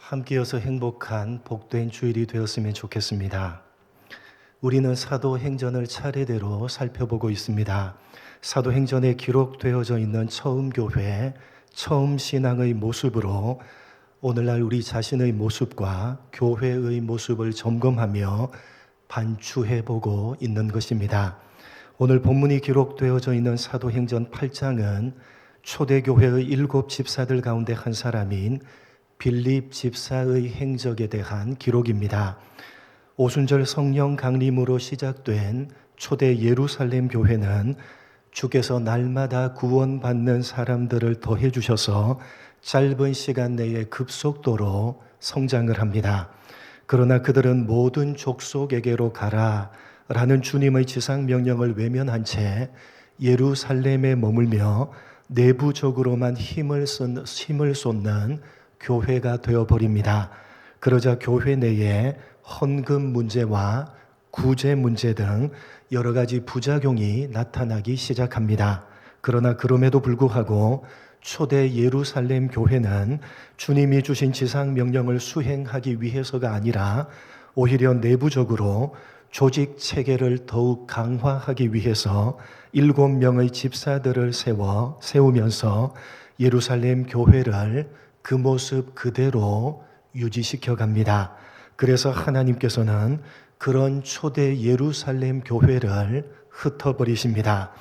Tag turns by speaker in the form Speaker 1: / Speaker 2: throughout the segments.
Speaker 1: 함께여서 행복한 복된 주일이 되었으면 좋겠습니다. 우리는 사도행전을 차례대로 살펴보고 있습니다. 사도행전에 기록되어져 있는 처음 교회, 처음 신앙의 모습으로 오늘날 우리 자신의 모습과 교회의 모습을 점검하며 반추해보고 있는 것입니다. 오늘 본문이 기록되어져 있는 사도행전 8장은 초대교회의 7 집사들 가운데 한 사람인 빌립 집사의 행적에 대한 기록입니다. 오순절 성령 강림으로 시작된 초대 예루살렘 교회는 주께서 날마다 구원받는 사람들을 더해 주셔서 짧은 시간 내에 급속도로 성장을 합니다. 그러나 그들은 모든 족속에게로 가라 라는 주님의 지상 명령을 외면한 채 예루살렘에 머물며 내부적으로만 힘을 쏟는 교회가 되어버립니다. 그러자 교회 내에 헌금 문제와 구제 문제 등 여러 가지 부작용이 나타나기 시작합니다. 그러나 그럼에도 불구하고 초대 예루살렘 교회는 주님이 주신 지상 명령을 수행하기 위해서가 아니라 오히려 내부적으로 조직 체계를 더욱 강화하기 위해서 7명의 집사들을 세우면서 예루살렘 교회를 그 모습 그대로 유지시켜 갑니다. 그래서 하나님께서는 그런 초대 예루살렘 교회를 흩어버리십니다.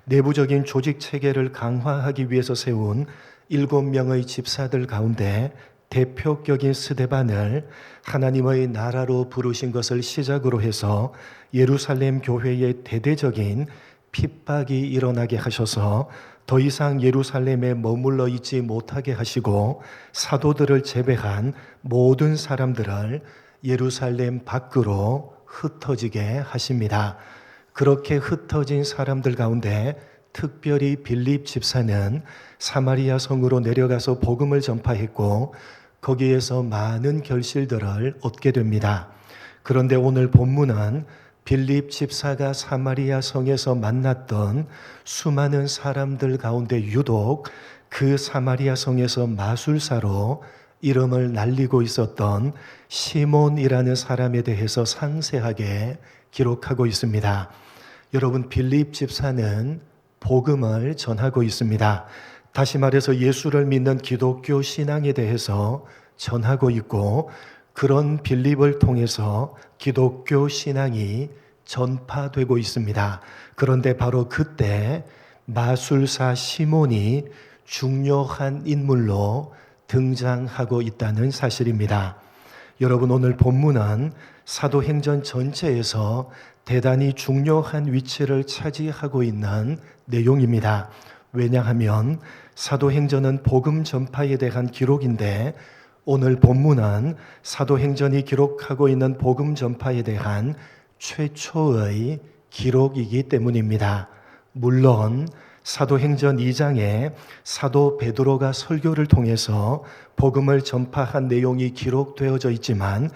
Speaker 1: 내부적인 조직 체계를 강화하기 위해서 세운 7명의 집사들 가운데 대표격인 스데반을 하나님의 나라로 부르신 것을 시작으로 해서 예루살렘 교회의 대대적인 핍박이 일어나게 하셔서 더 이상 예루살렘에 머물러 있지 못하게 하시고 사도들을 제외한 모든 사람들을 예루살렘 밖으로 흩어지게 하십니다. 그렇게 흩어진 사람들 가운데 특별히 빌립 집사는 사마리아 성으로 내려가서 복음을 전파했고 거기에서 많은 결실들을 얻게 됩니다. 그런데 오늘 본문은 빌립 집사가 사마리아 성에서 만났던 수많은 사람들 가운데 유독 그 사마리아 성에서 마술사로 이름을 날리고 있었던 시몬이라는 사람에 대해서 상세하게 기록하고 있습니다. 여러분, 빌립 집사는 복음을 전하고 있습니다. 다시 말해서 예수를 믿는 기독교 신앙에 대해서 전하고 있고 그런 빌립을 통해서 기독교 신앙이 전파되고 있습니다. 그런데 바로 그때 마술사 시몬이 중요한 인물로 등장하고 있다는 사실입니다. 여러분, 오늘 본문은 사도행전 전체에서 대단히 중요한 위치를 차지하고 있는 내용입니다. 왜냐하면 사도행전은 복음 전파에 대한 기록인데 오늘 본문은 사도행전이 기록하고 있는 복음 전파에 대한 최초의 기록이기 때문입니다. 물론 사도행전 2장에 사도 베드로가 설교를 통해서 복음을 전파한 내용이 기록되어져 있지만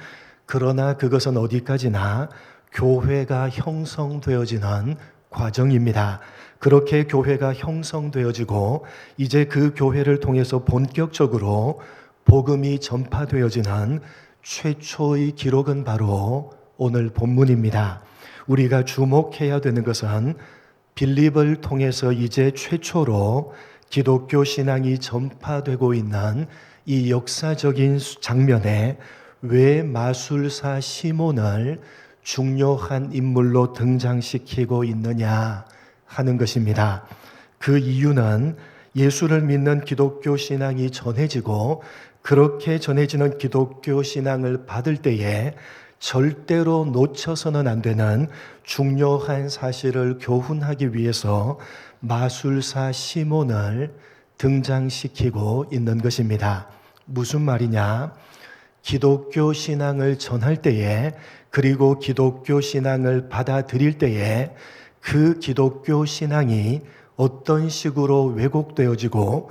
Speaker 1: 그러나 그것은 어디까지나 교회가 형성되어지는 과정입니다. 그렇게 교회가 형성되어지고 이제 그 교회를 통해서 본격적으로 복음이 전파되어지는 최초의 기록은 바로 오늘 본문입니다. 우리가 주목해야 되는 것은 빌립을 통해서 이제 최초로 기독교 신앙이 전파되고 있는 이 역사적인 장면에 왜 마술사 시몬을 중요한 인물로 등장시키고 있느냐 하는 것입니다. 그 이유는 예수를 믿는 기독교 신앙이 전해지고 그렇게 전해지는 기독교 신앙을 받을 때에 절대로 놓쳐서는 안 되는 중요한 사실을 교훈하기 위해서 마술사 시몬을 등장시키고 있는 것입니다. 무슨 말이냐? 기독교 신앙을 전할 때에 그리고 기독교 신앙을 받아들일 때에 그 기독교 신앙이 어떤 식으로 왜곡되어지고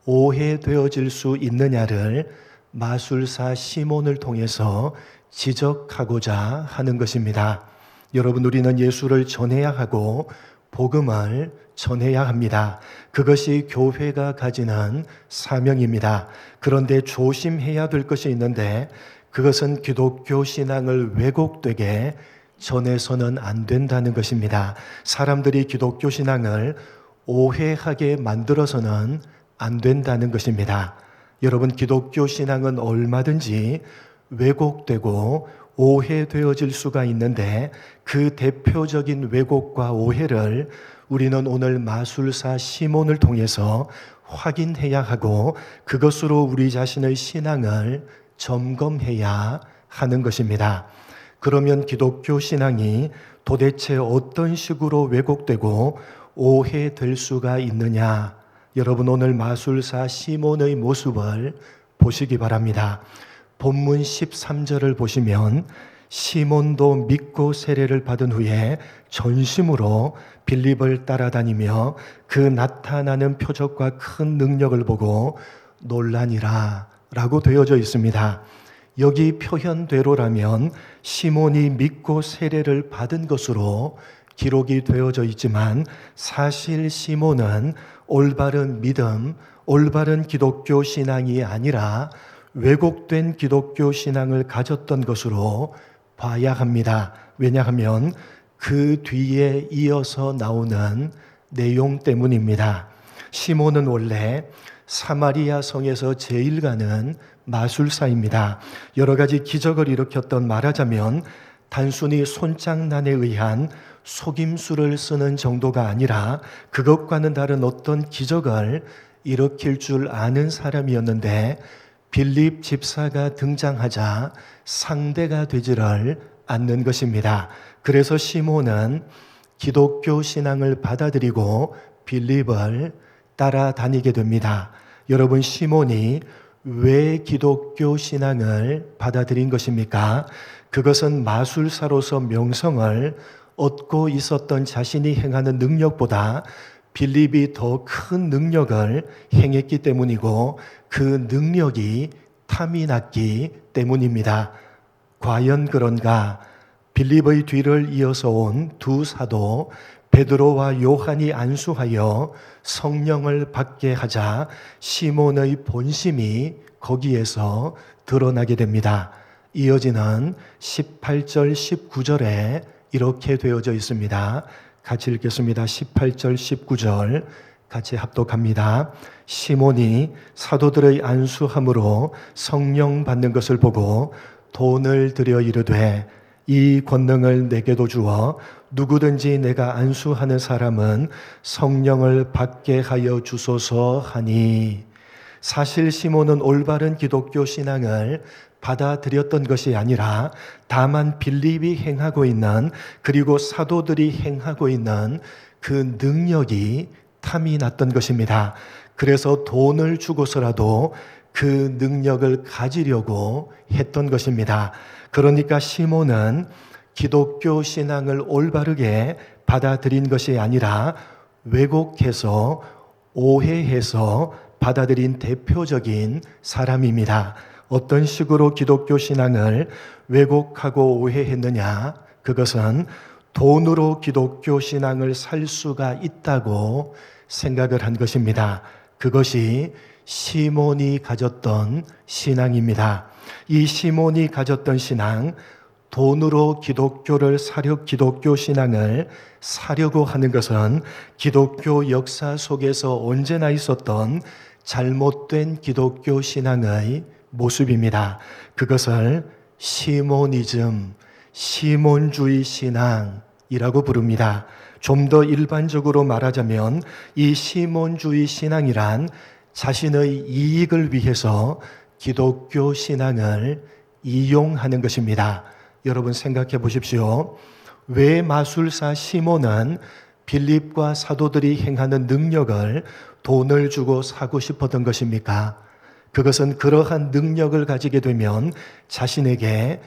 Speaker 1: 오해되어질 수 있느냐를 마술사 시몬을 통해서 지적하고자 하는 것입니다. 여러분, 우리는 예수를 전해야 하고 복음을 전해야 합니다. 그것이 교회가 가지는 사명입니다. 그런데 조심해야 될 것이 있는데 그것은 기독교 신앙을 왜곡되게 전해서는 안 된다는 것입니다. 사람들이 기독교 신앙을 오해하게 만들어서는 안 된다는 것입니다. 여러분, 기독교 신앙은 얼마든지 왜곡되고 오해되어질 수가 있는데 그 대표적인 왜곡과 오해를 우리는 오늘 마술사 시몬을 통해서 확인해야 하고 그것으로 우리 자신의 신앙을 점검해야 하는 것입니다. 그러면 기독교 신앙이 도대체 어떤 식으로 왜곡되고 오해될 수가 있느냐? 여러분, 오늘 마술사 시몬의 모습을 보시기 바랍니다. 본문 13절을 보시면 시몬도 믿고 세례를 받은 후에 전심으로 빌립을 따라다니며 그 나타나는 표적과 큰 능력을 보고 놀라니라 라고 되어져 있습니다. 여기 표현대로라면 시몬이 믿고 세례를 받은 것으로 기록이 되어져 있지만 사실 시몬은 올바른 믿음, 올바른 기독교 신앙이 아니라 왜곡된 기독교 신앙을 가졌던 것으로 봐야 합니다. 왜냐하면 그 뒤에 이어서 나오는 내용 때문입니다. 시몬은 원래 사마리아 성에서 제일 가는 마술사입니다. 여러 가지 기적을 일으켰던, 말하자면 단순히 손장난에 의한 속임수를 쓰는 정도가 아니라 그것과는 다른 어떤 기적을 일으킬 줄 아는 사람이었는데 빌립 집사가 등장하자 상대가 되지를 않는 것입니다. 그래서 시몬은 기독교 신앙을 받아들이고 빌립을 따라다니게 됩니다. 여러분, 시몬이 왜 기독교 신앙을 받아들인 것입니까? 그것은 마술사로서 명성을 얻고 있었던 자신이 행하는 능력보다 빌립이 더 큰 능력을 행했기 때문이고 그 능력이 탐이 났기 때문입니다. 과연 그런가? 빌립의 뒤를 이어서 온 두 사도 베드로와 요한이 안수하여 성령을 받게 하자 시몬의 본심이 거기에서 드러나게 됩니다. 이어지는 18절 19절에 이렇게 되어져 있습니다. 같이 읽겠습니다. 18절 19절 같이 합독합니다. 시몬이 사도들의 안수함으로 성령 받는 것을 보고 돈을 들여 이르되 이 권능을 내게도 주어 누구든지 내가 안수하는 사람은 성령을 받게 하여 주소서 하니. 사실 시몬은 올바른 기독교 신앙을 받아들였던 것이 아니라 다만 빌립이 행하고 있는, 그리고 사도들이 행하고 있는 그 능력이 탐이 났던 것입니다. 그래서 돈을 주고서라도 그 능력을 가지려고 했던 것입니다. 그러니까 시몬은 기독교 신앙을 올바르게 받아들인 것이 아니라 왜곡해서 오해해서 받아들인 대표적인 사람입니다. 어떤 식으로 기독교 신앙을 왜곡하고 오해했느냐? 그것은 돈으로 기독교 신앙을 살 수가 있다고 생각을 한 것입니다. 그것이 시몬이 가졌던 신앙입니다. 이 시몬이 가졌던 신앙, 돈으로 기독교 신앙을 사려고 하는 것은 기독교 역사 속에서 언제나 있었던 잘못된 기독교 신앙의 모습입니다. 그것을 시모니즘, 시몬주의 신앙이라고 부릅니다. 좀 더 일반적으로 말하자면 이 시몬주의 신앙이란 자신의 이익을 위해서 기독교 신앙을 이용하는 것입니다. 여러분 생각해 보십시오. 왜 마술사 시몬은 빌립과 사도들이 행하는 능력을 돈을 주고 사고 싶었던 것입니까? 그것은 그러한 능력을 가지게 되면 자신에게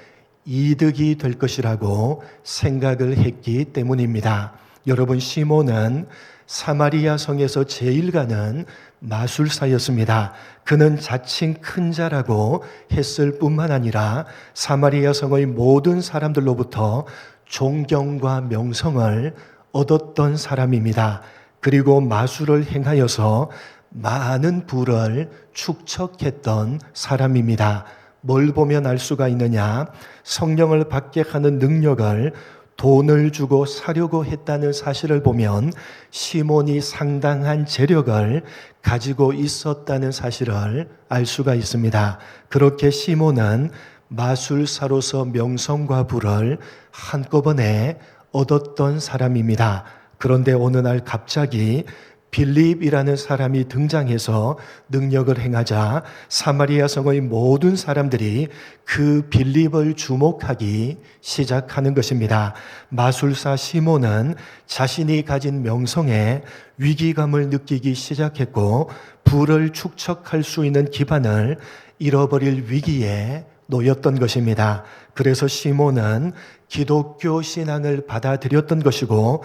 Speaker 1: 이득이 될 것이라고 생각을 했기 때문입니다. 여러분, 시몬은 사마리아 성에서 제일 가는 마술사였습니다. 그는 자칭 큰 자라고 했을 뿐만 아니라 사마리아 성의 모든 사람들로부터 존경과 명성을 얻었던 사람입니다. 그리고 마술을 행하여서 많은 부를 축적했던 사람입니다. 뭘 보면 알 수가 있느냐? 성령을 받게 하는 능력을 돈을 주고 사려고 했다는 사실을 보면 시몬이 상당한 재력을 가지고 있었다는 사실을 알 수가 있습니다. 그렇게 시몬은 마술사로서 명성과 부를 한꺼번에 얻었던 사람입니다. 그런데 어느 날 갑자기 빌립이라는 사람이 등장해서 능력을 행하자 사마리아 성의 모든 사람들이 그 빌립을 주목하기 시작하는 것입니다. 마술사 시몬은 자신이 가진 명성에 위기감을 느끼기 시작했고 부를 축적할 수 있는 기반을 잃어버릴 위기에 놓였던 것입니다. 그래서 시몬은 기독교 신앙을 받아들였던 것이고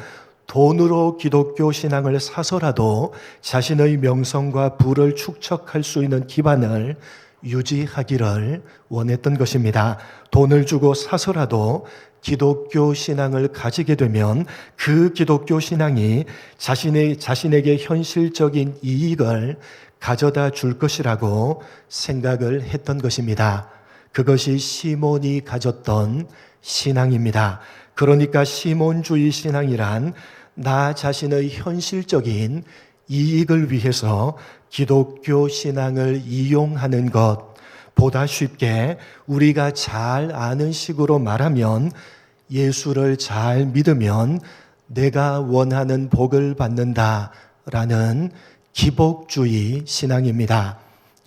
Speaker 1: 돈으로 기독교 신앙을 사서라도 자신의 명성과 부를 축적할 수 있는 기반을 유지하기를 원했던 것입니다. 돈을 주고 사서라도 기독교 신앙을 가지게 되면 그 기독교 신앙이 자신에게 현실적인 이익을 가져다 줄 것이라고 생각을 했던 것입니다. 그것이 시몬이 가졌던 신앙입니다. 그러니까 시몬주의 신앙이란 나 자신의 현실적인 이익을 위해서 기독교 신앙을 이용하는 것, 보다 쉽게 우리가 잘 아는 식으로 말하면 예수를 잘 믿으면 내가 원하는 복을 받는다라는 기복주의 신앙입니다.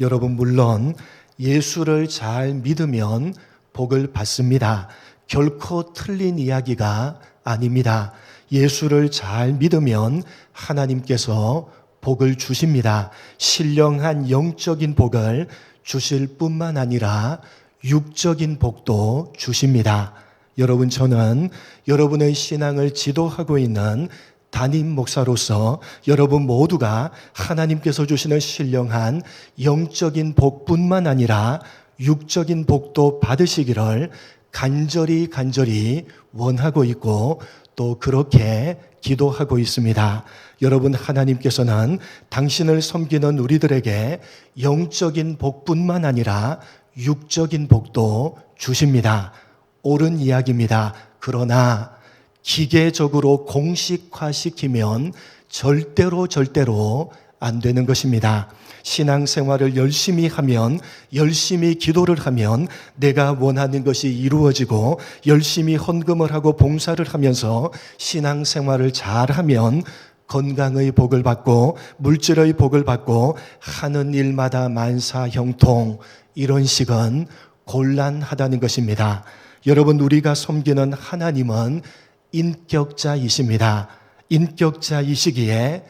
Speaker 1: 여러분, 물론 예수를 잘 믿으면 복을 받습니다. 결코 틀린 이야기가 아닙니다. 예수를 잘 믿으면 하나님께서 복을 주십니다. 신령한 영적인 복을 주실 뿐만 아니라 육적인 복도 주십니다. 여러분, 저는 여러분의 신앙을 지도하고 있는 담임 목사로서 여러분 모두가 하나님께서 주시는 신령한 영적인 복뿐만 아니라 육적인 복도 받으시기를 간절히 원하고 있고 또 그렇게 기도하고 있습니다. 여러분, 하나님께서는 당신을 섬기는 우리들에게 영적인 복뿐만 아니라 육적인 복도 주십니다. 옳은 이야기입니다. 그러나 기계적으로 공식화시키면 절대로 안 되는 것입니다. 신앙생활을 열심히 하면, 열심히 기도를 하면 내가 원하는 것이 이루어지고, 열심히 헌금을 하고 봉사를 하면서 신앙생활을 잘하면 건강의 복을 받고 물질의 복을 받고 하는 일마다 만사형통, 이런 식은 곤란하다는 것입니다. 여러분, 우리가 섬기는 하나님은 인격자이십니다. 인격자이시기에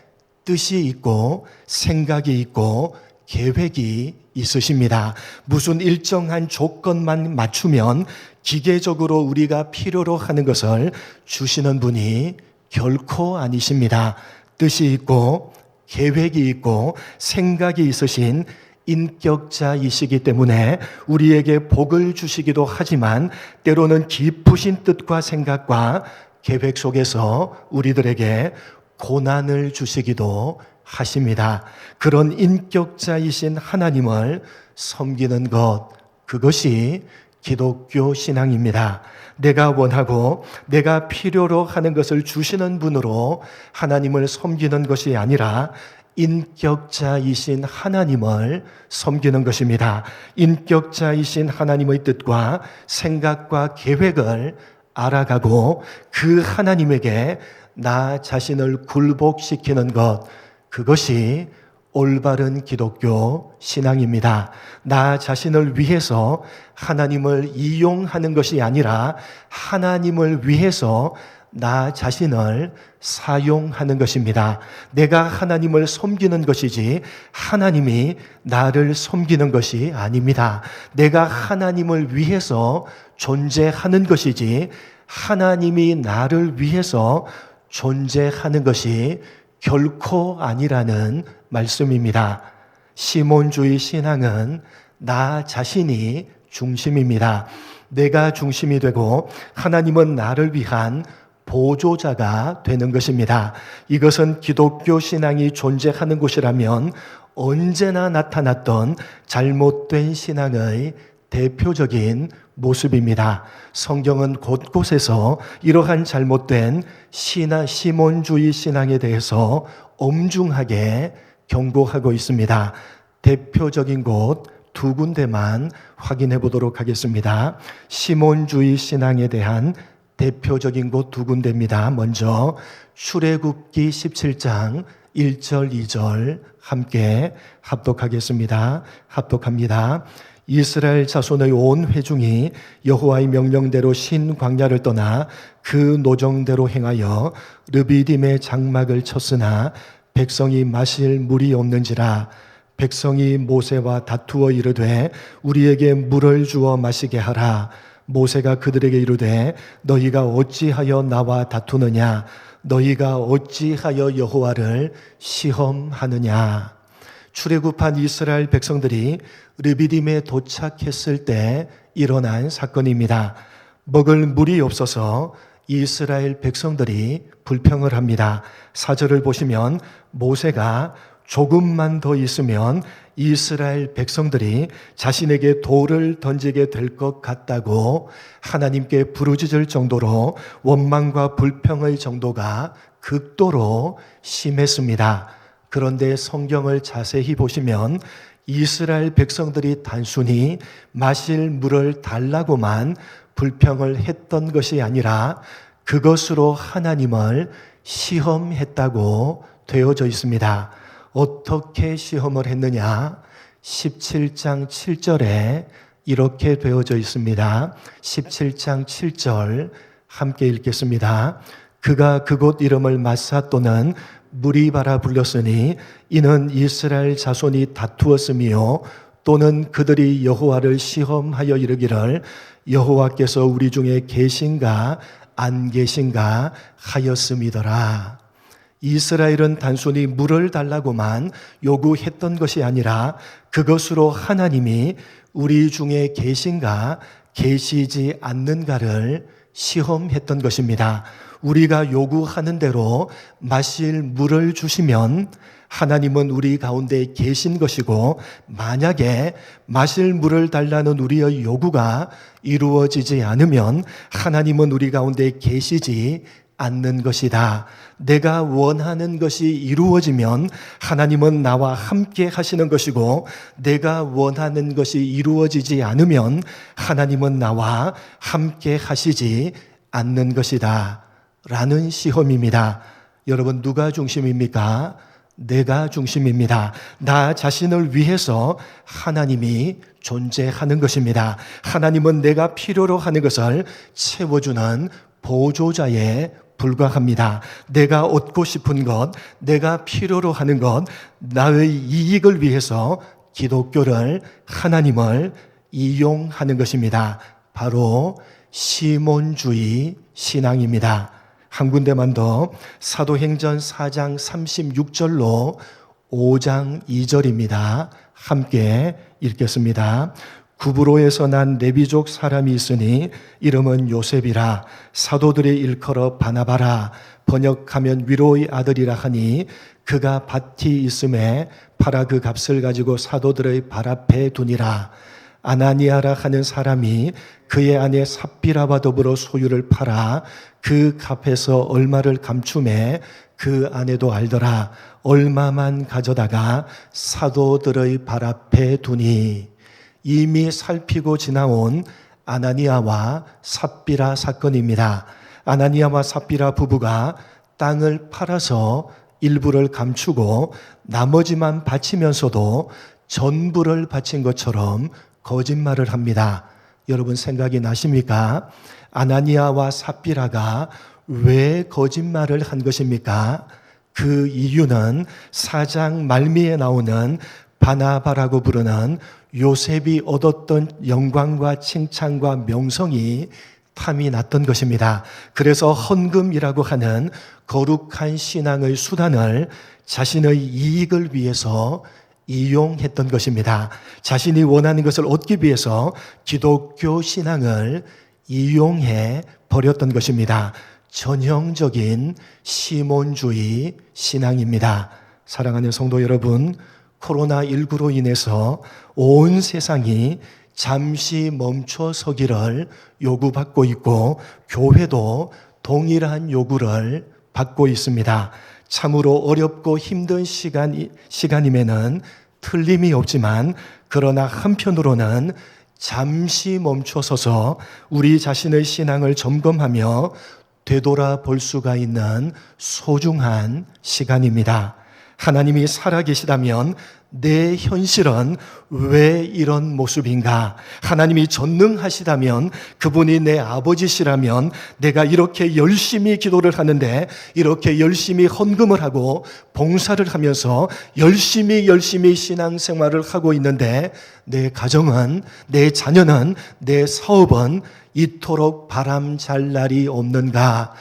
Speaker 1: 뜻이 있고 생각이 있고 계획이 있으십니다. 무슨 일정한 조건만 맞추면 기계적으로 우리가 필요로 하는 것을 주시는 분이 결코 아니십니다. 뜻이 있고 계획이 있고 생각이 있으신 인격자이시기 때문에 우리에게 복을 주시기도 하지만 때로는 깊으신 뜻과 생각과 계획 속에서 우리들에게 고난을 주시기도 하십니다. 그런 인격자이신 하나님을 섬기는 것, 그것이 기독교 신앙입니다. 내가 원하고 내가 필요로 하는 것을 주시는 분으로 하나님을 섬기는 것이 아니라 인격자이신 하나님을 섬기는 것입니다. 인격자이신 하나님의 뜻과 생각과 계획을 알아가고 그 하나님에게 나 자신을 굴복시키는 것, 그것이 올바른 기독교 신앙입니다. 나 자신을 위해서 하나님을 이용하는 것이 아니라 하나님을 위해서 나 자신을 사용하는 것입니다. 내가 하나님을 섬기는 것이지 하나님이 나를 섬기는 것이 아닙니다. 내가 하나님을 위해서 존재하는 것이지 하나님이 나를 위해서 존재하는 것이 결코 아니라는 말씀입니다. 시몬주의 신앙은 나 자신이 중심입니다. 내가 중심이 되고 하나님은 나를 위한 보조자가 되는 것입니다. 이것은 기독교 신앙이 존재하는 곳이라면 언제나 나타났던 잘못된 신앙의 대표적인 모습입니다. 성경은 곳곳에서 이러한 잘못된 시몬주의 신앙에 대해서 엄중하게 경고하고 있습니다. 대표적인 곳 두 군데만 확인해 보도록 하겠습니다. 시몬주의 신앙에 대한 대표적인 곳 두 군데입니다. 먼저 출애굽기 17장 1절 2절 함께 합독하겠습니다. 합독합니다. 이스라엘 자손의 온 회중이 여호와의 명령대로 신 광야를 떠나 그 노정대로 행하여 르비딤의 장막을 쳤으나 백성이 마실 물이 없는지라. 백성이 모세와 다투어 이르되 우리에게 물을 주어 마시게 하라. 모세가 그들에게 이르되 너희가 어찌하여 나와 다투느냐? 너희가 어찌하여 여호와를 시험하느냐? 출애굽한 이스라엘 백성들이 르비딤에 도착했을 때 일어난 사건입니다. 먹을 물이 없어서 이스라엘 백성들이 불평을 합니다. 4절을 보시면 모세가 조금만 더 있으면 이스라엘 백성들이 자신에게 돌을 던지게 될 것 같다고 하나님께 부르짖을 정도로 원망과 불평의 정도가 극도로 심했습니다. 그런데 성경을 자세히 보시면 이스라엘 백성들이 단순히 마실 물을 달라고만 불평을 했던 것이 아니라 그것으로 하나님을 시험했다고 되어져 있습니다. 어떻게 시험을 했느냐? 17장 7절에 이렇게 되어져 있습니다. 17장 7절 함께 읽겠습니다. 그가 그곳 이름을 마사 또는 무리바라 불렀으니 이는 이스라엘 자손이 다투었으며 또는 그들이 여호와를 시험하여 이르기를 여호와께서 우리 중에 계신가 안 계신가 하였음이더라. 이스라엘은 단순히 물을 달라고만 요구했던 것이 아니라 그것으로 하나님이 우리 중에 계신가 계시지 않는가를 시험했던 것입니다. 우리가 요구하는 대로 마실 물을 주시면 하나님은 우리 가운데 계신 것이고, 만약에 마실 물을 달라는 우리의 요구가 이루어지지 않으면 하나님은 우리 가운데 계시지 않는 것이다. 내가 원하는 것이 이루어지면 하나님은 나와 함께 하시는 것이고, 내가 원하는 것이 이루어지지 않으면 하나님은 나와 함께 하시지 않는 것이다. 라는 시험입니다. 여러분, 누가 중심입니까? 내가 중심입니다. 나 자신을 위해서 하나님이 존재하는 것입니다. 하나님은 내가 필요로 하는 것을 채워주는 보조자에 불과합니다. 내가 얻고 싶은 것, 내가 필요로 하는 것, 나의 이익을 위해서 기독교를, 하나님을 이용하는 것입니다. 바로 시몬주의 신앙입니다. 한 군데만 더, 사도행전 4장 36절로 5장 2절입니다. 함께 읽겠습니다. 구브로에서 난 레위족 사람이 있으니 이름은 요셉이라. 사도들의 일컬어 바나바라. 번역하면 위로의 아들이라 하니 그가 밭이 있음에 팔아 그 값을 가지고 사도들의 발 앞에 두니라. 아나니아라 하는 사람이 그의 아내 삽비라와 더불어 소유를 팔아 그 값에서 얼마를 감춤해 그 아내도 알더라. 얼마만 가져다가 사도들의 발 앞에 두니. 이미 살피고 지나온 아나니아와 삽비라 사건입니다. 아나니아와 삽비라 부부가 땅을 팔아서 일부를 감추고 나머지만 바치면서도 전부를 바친 것처럼 거짓말을 합니다. 여러분, 생각이 나십니까? 아나니아와 삽비라가 왜 거짓말을 한 것입니까? 그 이유는 4장 말미에 나오는 바나바라고 부르는 요셉이 얻었던 영광과 칭찬과 명성이 탐이 났던 것입니다. 그래서 헌금이라고 하는 거룩한 신앙의 수단을 자신의 이익을 위해서 이용했던 것입니다. 자신이 원하는 것을 얻기 위해서 기독교 신앙을 이용해 버렸던 것입니다. 전형적인 시몬주의 신앙입니다. 사랑하는 성도 여러분, 코로나19로 인해서 온 세상이 잠시 멈춰서기를 요구받고 있고 교회도 동일한 요구를 받고 있습니다. 참으로 어렵고 힘든 시간임에는 틀림이 없지만 그러나 한편으로는 잠시 멈춰서서 우리 자신의 신앙을 점검하며 되돌아볼 수가 있는 소중한 시간입니다. 하나님이 살아계시다면 내 현실은 왜 이런 모습인가? 하나님이 전능하시다면, 그분이 내 아버지시라면 내가 이렇게 열심히 기도를 하는데, 이렇게 열심히 헌금을 하고 봉사를 하면서 열심히 신앙생활을 하고 있는데 내 가정은, 내 자녀는, 내 사업은 이토록 바람 잘 날이 없는가?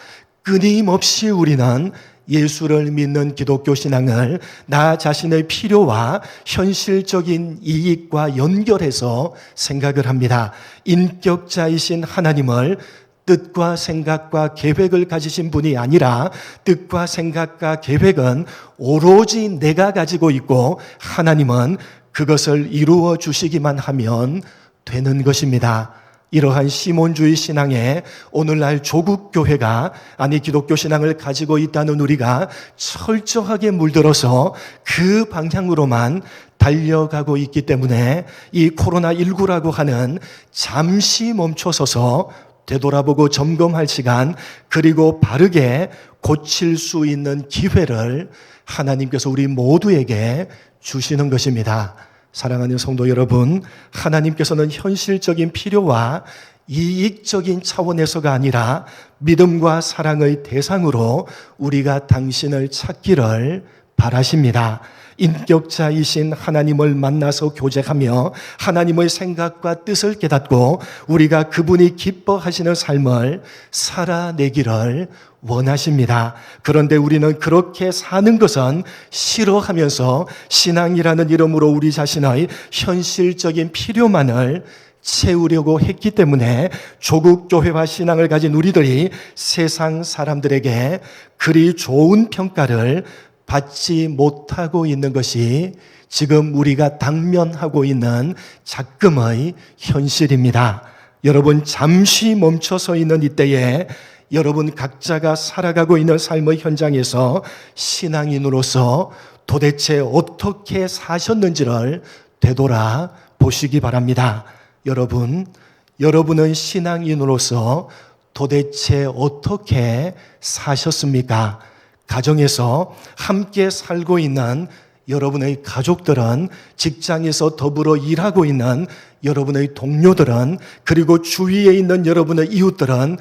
Speaker 1: 끊임없이 우리는 예수를 믿는 기독교 신앙을 나 자신의 필요와 현실적인 이익과 연결해서 생각을 합니다. 인격자이신 하나님을 뜻과 생각과 계획을 가지신 분이 아니라 뜻과 생각과 계획은 오로지 내가 가지고 있고 하나님은 그것을 이루어 주시기만 하면 되는 것입니다. 이러한 시몬주의 신앙에 오늘날 조국교회가, 아니 기독교 신앙을 가지고 있다는 우리가 철저하게 물들어서 그 방향으로만 달려가고 있기 때문에 이 코로나19라고 하는 잠시 멈춰서서 되돌아보고 점검할 시간, 그리고 바르게 고칠 수 있는 기회를 하나님께서 우리 모두에게 주시는 것입니다. 사랑하는 성도 여러분, 하나님께서는 현실적인 필요와 이익적인 차원에서가 아니라 믿음과 사랑의 대상으로 우리가 당신을 찾기를 바라십니다. 인격자이신 하나님을 만나서 교제하며 하나님의 생각과 뜻을 깨닫고 우리가 그분이 기뻐하시는 삶을 살아내기를 원하십니다. 그런데 우리는 그렇게 사는 것은 싫어하면서 신앙이라는 이름으로 우리 자신의 현실적인 필요만을 채우려고 했기 때문에 조국 교회와 신앙을 가진 우리들이 세상 사람들에게 그리 좋은 평가를 받지 못하고 있는 것이 지금 우리가 당면하고 있는 작금의 현실입니다. 여러분, 잠시 멈춰서 있는 이때에 여러분 각자가 살아가고 있는 삶의 현장에서 신앙인으로서 도대체 어떻게 사셨는지를 되돌아 보시기 바랍니다. 여러분은 신앙인으로서 도대체 어떻게 사셨습니까? 가정에서 함께 살고 있는 여러분의 가족들은, 직장에서 더불어 일하고 있는 여러분의 동료들은, 그리고 주위에 있는 여러분의 이웃들은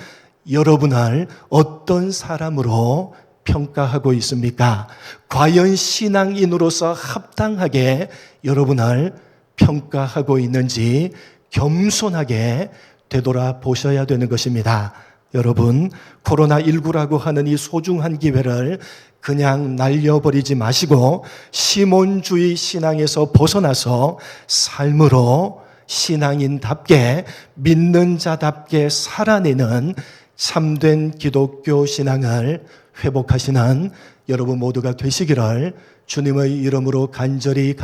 Speaker 1: 여러분을 어떤 사람으로 평가하고 있습니까? 과연 신앙인으로서 합당하게 여러분을 평가하고 있는지 겸손하게 되돌아보셔야 되는 것입니다. 여러분, 코로나19라고 하는 이 소중한 기회를 그냥 날려버리지 마시고 시몬주의 신앙에서 벗어나서 삶으로 신앙인답게, 믿는 자답게 살아내는 참된 기독교 신앙을 회복하시는 여러분 모두가 되시기를 주님의 이름으로 간절히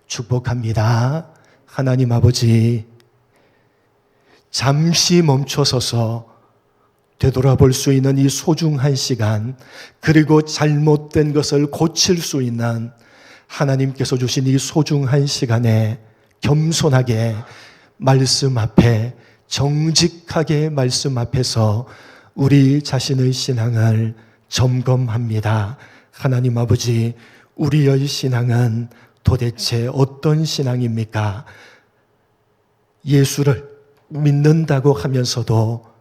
Speaker 1: 축복합니다. 하나님 아버지, 잠시 멈춰서서 되돌아볼 수 있는 이 소중한 시간, 그리고 잘못된 것을 고칠 수 있는 하나님께서 주신 이 소중한 시간에 겸손하게 말씀 앞에, 정직하게 말씀 앞에서 우리 자신의 신앙을 점검합니다. 하나님 아버지, 우리의 신앙은 도대체 어떤 신앙입니까? 예수를 믿는다고 하면서도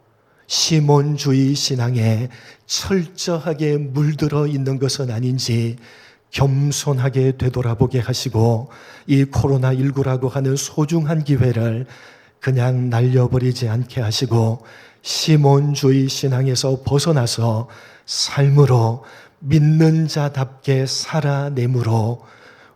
Speaker 1: 시몬주의 신앙에 철저하게 물들어 있는 것은 아닌지 겸손하게 되돌아보게 하시고, 이 코로나19라고 하는 소중한 기회를 그냥 날려버리지 않게 하시고 시몬주의 신앙에서 벗어나서 삶으로 믿는 자답게 살아내므로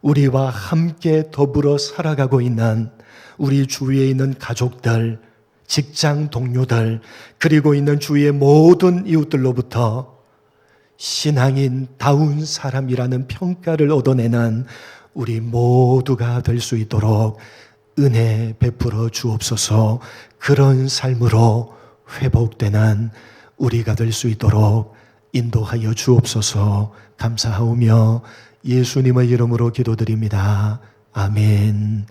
Speaker 1: 우리와 함께 더불어 살아가고 있는 우리 주위에 있는 가족들, 직장 동료들, 그리고 있는 주위의 모든 이웃들로부터 신앙인다운 사람이라는 평가를 얻어내는 우리 모두가 될 수 있도록 은혜 베풀어 주옵소서. 그런 삶으로 회복되는 우리가 될 수 있도록 인도하여 주옵소서. 감사하오며 예수님의 이름으로 기도드립니다. 아멘.